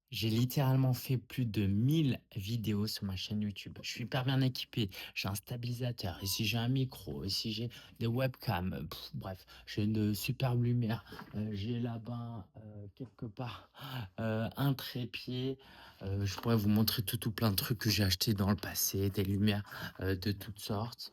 J'ai littéralement fait plus de 1000 vidéos sur ma chaîne YouTube. Je suis hyper bien équipé. J'ai un stabilisateur, ici j'ai un micro, ici j'ai des webcams, bref, j'ai une superbe lumière. J'ai là-bas, quelque part, un trépied. Je pourrais vous montrer tout plein de trucs que j'ai achetés dans le passé, des lumières, de toutes sortes,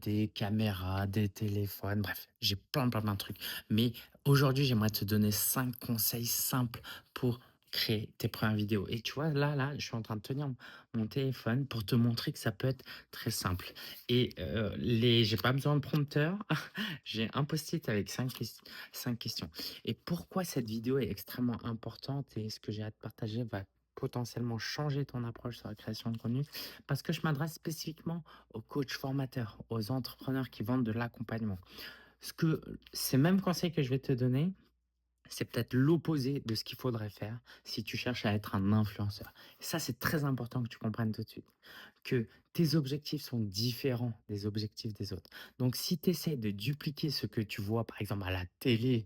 des caméras, des téléphones, bref, j'ai plein de trucs. Mais aujourd'hui, j'aimerais te donner 5 conseils simples pour créer tes premières vidéos. Et tu vois, là, je suis en train de tenir mon téléphone pour te montrer que ça peut être très simple. Et j'ai pas besoin de prompteur. J'ai un post-it avec 5 questions. Et pourquoi cette vidéo est extrêmement importante et ce que j'ai à te partager va potentiellement changer ton approche sur la création de contenu, parce que je m'adresse spécifiquement aux coachs formateurs, aux entrepreneurs qui vendent de l'accompagnement. Ces mêmes conseils que je vais te donner, c'est peut-être l'opposé de ce qu'il faudrait faire si tu cherches à être un influenceur. Et ça, c'est très important que tu comprennes tout de suite, que tes objectifs sont différents des objectifs des autres. Donc, si tu essaies de dupliquer ce que tu vois, par exemple, à la télé,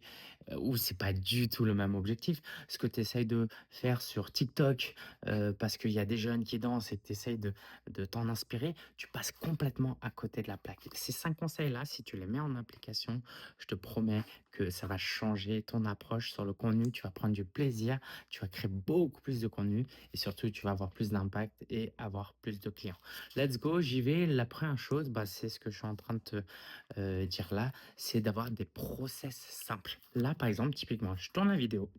où c'est pas du tout le même objectif, ce que tu essayes de faire sur TikTok, parce qu'il y a des jeunes qui dansent et tu essayes de t'en inspirer, tu passes complètement à côté de la plaque. Ces 5 conseils-là, si tu les mets en application, je te promets que ça va changer ton approche sur le contenu. Tu vas prendre du plaisir, tu vas créer beaucoup plus de contenu et surtout, tu vas avoir plus d'impact et avoir plus de clients. Let's go, j'y vais. La première chose, bah, c'est ce que je suis en train de te dire là, c'est d'avoir des process simples. Là, par exemple, typiquement, je tourne la vidéo,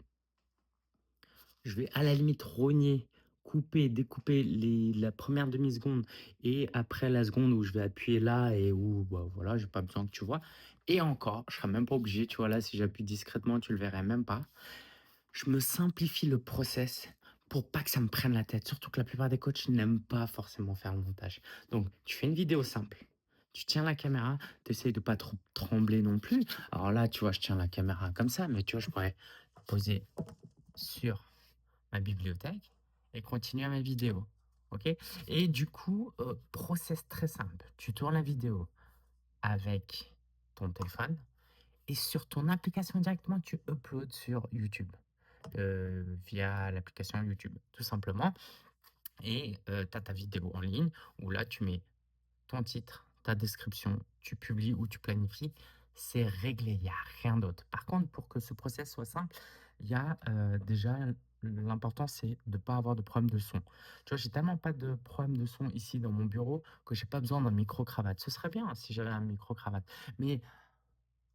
je vais à la limite rogner, couper, découper la première demi-seconde et après la seconde où je vais appuyer là et où bah, voilà, j'ai pas besoin que tu vois. Et encore, je serai même pas obligé, tu vois, là, si j'appuie discrètement, tu le verrais même pas. Je me simplifie le process pour pas que ça me prenne la tête. Surtout que la plupart des coachs n'aiment pas forcément faire le montage. Donc, tu fais une vidéo simple. Tu tiens la caméra, tu essayes de pas trop trembler non plus. Alors là, tu vois, je tiens la caméra comme ça, mais tu vois, je pourrais poser sur ma bibliothèque et continuer ma vidéo. OK? Et du coup, process très simple. Tu tournes la vidéo avec ton téléphone et sur ton application directement, tu uploads sur YouTube, via l'application YouTube, tout simplement. Et tu as ta vidéo en ligne où là, tu mets ton titre, ta description, tu publies ou tu planifies, c'est réglé, il y a rien d'autre. Par contre, pour que ce process soit simple, il y a, déjà l'important, c'est de pas avoir de problème de son. Tu vois, j'ai tellement pas de problème de son ici dans mon bureau que j'ai pas besoin d'un micro-cravate. Ce serait bien si j'avais un micro-cravate, mais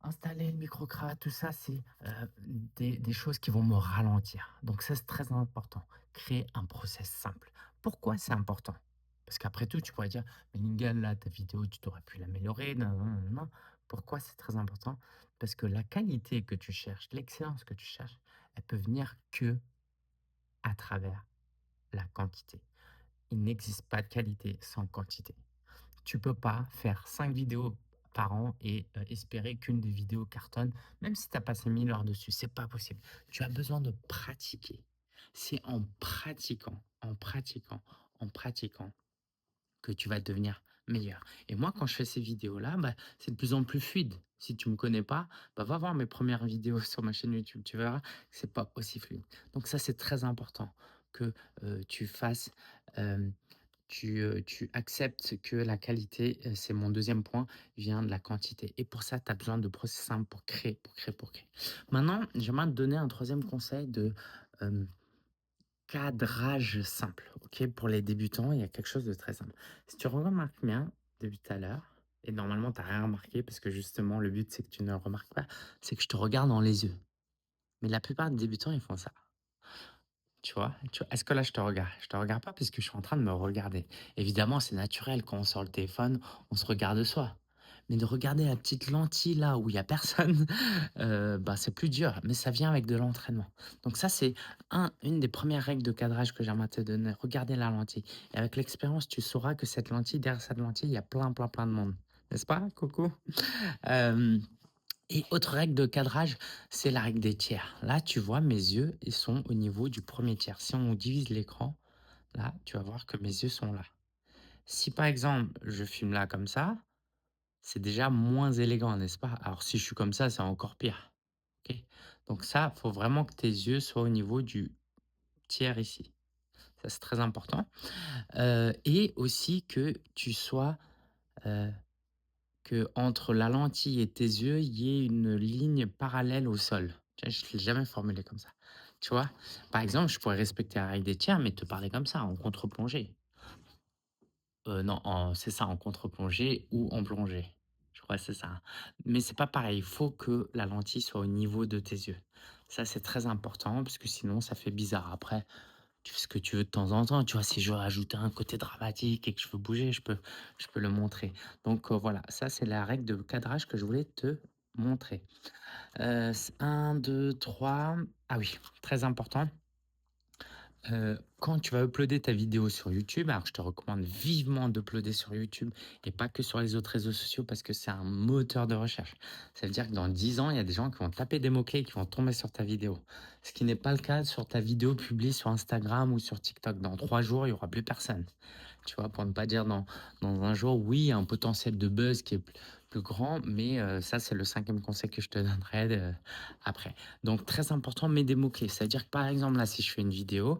installer le micro-cravate, tout ça, c'est, des choses qui vont me ralentir. Donc ça, c'est très important. Créer un process simple. Pourquoi c'est important? Parce qu'après tout, tu pourrais dire: «Mais Linguel, là, ta vidéo, tu t'aurais pu l'améliorer, nin nin nin nin». Pourquoi c'est très important? Parce que la qualité que tu cherches, l'excellence que tu cherches, elle peut venir que à travers la quantité. Il n'existe pas de qualité sans quantité. Tu peux pas faire 5 vidéos par an et espérer qu'une des vidéos cartonne, même si tu as passé 1000 heures dessus, c'est pas possible. Tu as besoin de pratiquer. C'est en pratiquant que tu vas devenir meilleur. Et moi, quand je fais ces vidéos-là, bah, c'est de plus en plus fluide. Si tu me connais pas, bah, va voir mes premières vidéos sur ma chaîne YouTube, tu verras que c'est pas aussi fluide. Donc ça, c'est très important que, tu fasses, hem tu acceptes que la qualité, c'est mon deuxième point, vient de la quantité et pour ça, tu as besoin de process simples pour créer, pour créer, pour créer. Maintenant, j'aimerais te donner un troisième conseil de, hem, cadrage simple, OK? Pour les débutants, il y a quelque chose de très simple. Si tu remarques bien, depuis tout à l'heure et normalement tu as rien remarqué parce que justement le but, c'est que tu ne remarques pas, c'est que je te regarde dans les yeux. Mais la plupart des débutants, ils font ça. Tu vois? Est-ce que là, je te regarde? Je te regarde pas parce que je suis en train de me regarder. Évidemment, c'est naturel quand on sort le téléphone, on se regarde soi. Mais de regarder la petite lentille là où il y a personne, bah, c'est plus dur, mais ça vient avec de l'entraînement. Donc ça, c'est une des premières règles de cadrage que j'aimerais te donner. Regarder la lentille et avec l'expérience, tu sauras que cette lentille, derrière cette lentille, il y a plein de monde. N'est-ce pas, coucou? Hem Et autre règle de cadrage, c'est la règle des tiers. Là, tu vois, mes yeux, ils sont au niveau du premier tiers. Si on divise l'écran, là, tu vas voir que mes yeux sont là. Si par exemple, je filme là comme ça, c'est déjà moins élégant, n'est-ce pas? Alors si je suis comme ça, c'est encore pire. OK? Donc ça, faut vraiment que tes yeux soient au niveau du tiers ici. Ça, c'est très important. Et aussi que tu sois, heu, que entre la lentille et tes yeux, il y ait une ligne parallèle au sol. Tu vois, je ne l'ai jamais formulé comme ça. Tu vois? Par exemple, je pourrais respecter la règle des tiers, mais te parler comme ça, en contre-plongée. Non, c'est ça, en contre-plongée ou en plongée. Je crois que c'est ça. Mais c'est pas pareil, il faut que la lentille soit au niveau de tes yeux. Ça, c'est très important parce que sinon ça fait bizarre. Après, tu fais ce que tu veux de temps en temps, tu vois? Si je veux rajouter un côté dramatique et que je veux bouger, je peux le montrer. Donc, voilà, ça, c'est la règle de cadrage que je voulais te montrer. C 1, 2, 3. Ah oui, très important. Quand tu vas uploader ta vidéo sur YouTube, alors je te recommande vivement d'uploader sur YouTube et pas que sur les autres réseaux sociaux parce que c'est un moteur de recherche. Ça veut dire que dans 10 ans, il y a des gens qui vont taper des mots-clés et qui vont tomber sur ta vidéo. Ce qui n'est pas le cas sur ta vidéo publiée sur Instagram ou sur TikTok. Dans 3 jours, il y aura plus personne. Tu vois? Pour ne pas dire dans un jour, oui, il y a un potentiel de buzz qui est plus grand, mais ça, c'est le cinquième conseil que je te donnerai après. Donc très important, mets des mots-clés. C'est-à-dire que, par exemple, là, si je fais une vidéo,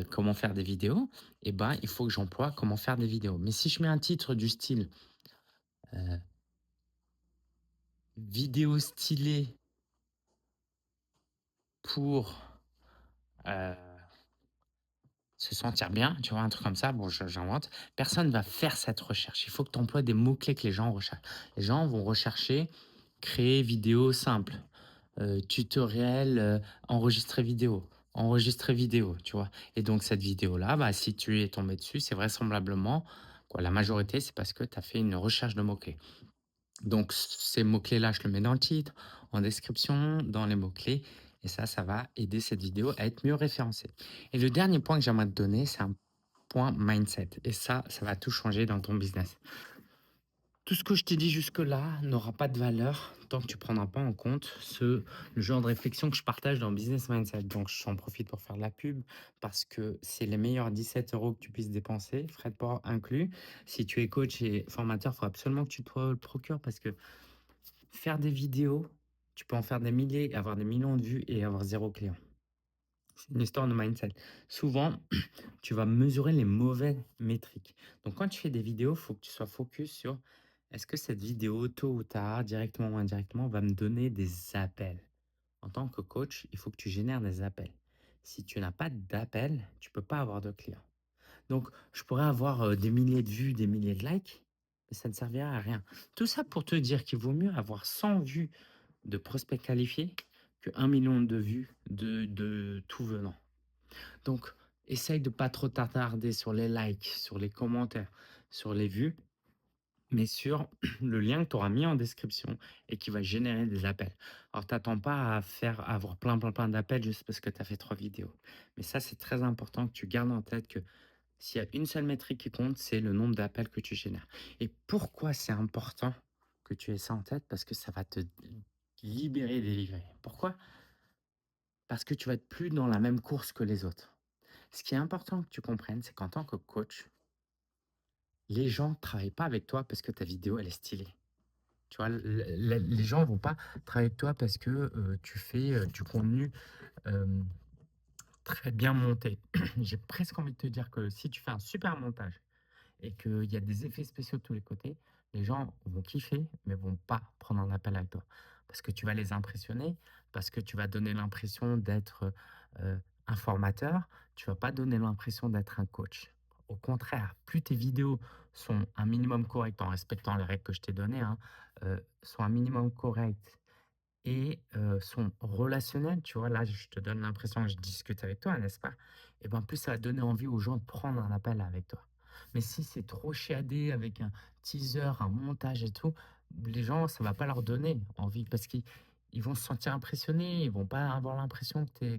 comment faire des vidéos, et ben, il faut que j'emploie comment faire des vidéos. Mais si je mets un titre du style, heu, «Vidéo stylée pour, heu, se sentir bien», tu vois? Un truc comme ça, bon, j'invente. Personne va faire cette recherche. Il faut que tu emploies des mots-clés que les gens recherchent. Les gens vont rechercher: créer vidéo simple, tutoriel, enregistrer vidéo, tu vois? Et donc cette vidéo-là, bah, si tu es tombé dessus, c'est vraisemblablement quoi, la majorité, c'est parce que tu as fait une recherche de mots-clés. Donc ces mots-clés-là, je le mets dans le titre, en description, dans les mots-clés et ça va aider cette vidéo à être mieux référencée. Et le dernier point que j'aimerais te donner, c'est un point mindset et ça va tout changer dans ton business. Tout ce que je t'ai dit jusque-là n'aura pas de valeur tant que tu prendras pas en compte le genre de réflexion que je partage dans Business Mindset. Donc, j'en profite pour faire de la pub parce que c'est les meilleurs 17 euros que tu puisses dépenser, frais de port inclus. Si tu es coach et formateur, il faut absolument que tu te le procures parce que faire des vidéos, tu peux en faire des milliers, avoir des millions de vues et avoir zéro client. C'est une histoire de mindset. Souvent, tu vas mesurer les mauvaises métriques. Donc, quand tu fais des vidéos, il faut que tu sois focus sur est-ce que cette vidéo, tôt ou tard, directement ou indirectement, va me donner des appels. En tant que coach, il faut que tu génères des appels. Si tu n'as pas d'appels, tu peux pas avoir de clients. Donc, je pourrais avoir des milliers de vues, des milliers de likes, mais ça ne servira à rien. Tout ça pour te dire qu'il vaut mieux avoir 100 vues de prospects qualifiés que 1 million de vues de tout venant. Donc, essaye de pas trop t'attarder sur les likes, sur les commentaires, sur les vues, mais sur le lien que tu auras mis en description et qui va générer des appels. Alors, t'attends pas à avoir plein d'appels juste parce que tu as fait 3 vidéos. Mais ça, c'est très important que tu gardes en tête que s'il y a une seule métrique qui compte, c'est le nombre d'appels que tu génères. Et pourquoi c'est important que tu aies ça en tête? Parce que ça va te libérer, délivrer. Pourquoi? Parce que tu vas être plus dans la même course que les autres. Ce qui est important que tu comprennes, c'est qu'en tant que coach, les gens ne travaillent pas avec toi parce que ta vidéo, elle est stylée. Tu vois, les gens vont pas travailler avec toi parce que tu fais du contenu euh, très bien monté. J'ai presque envie de te dire que si tu fais un super montage et qu'il y a des effets spéciaux de tous les côtés, les gens vont kiffer, mais vont pas prendre un appel avec toi. Parce que tu vas les impressionner, parce que tu vas donner l'impression d'être un formateur, tu vas pas donner l'impression d'être un coach. Au contraire, plus tes vidéos sont un minimum correctes en respectant les règles que je t'ai données, hein, sont un minimum correctes et sont relationnels, tu vois? Là, je te donne l'impression que je discute avec toi, n'est-ce pas? Et ben, plus ça va donner envie aux gens de prendre un appel avec toi. Mais si c'est trop chiadé avec un teaser, un montage et tout, les gens, ça va pas leur donner envie parce qu'ils vont se sentir impressionnés, ils vont pas avoir l'impression que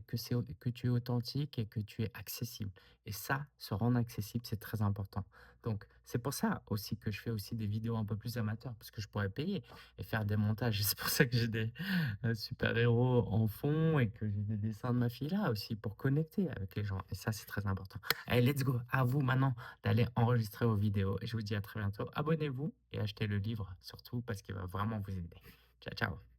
tu es authentique et que tu es accessible. Et ça, se rendre accessible, c'est très important. Donc, c'est pour ça aussi que je fais aussi des vidéos un peu plus amateurs parce que je pourrais payer et faire des montages. Et c'est pour ça que j'ai des super-héros en fond et que j'ai des dessins de ma fille là aussi pour connecter avec les gens. Et ça, c'est très important. Allez, let's go. À vous maintenant d'aller enregistrer vos vidéos. Et je vous dis à très bientôt. Abonnez-vous et achetez le livre surtout parce qu'il va vraiment vous aider. Ciao, ciao.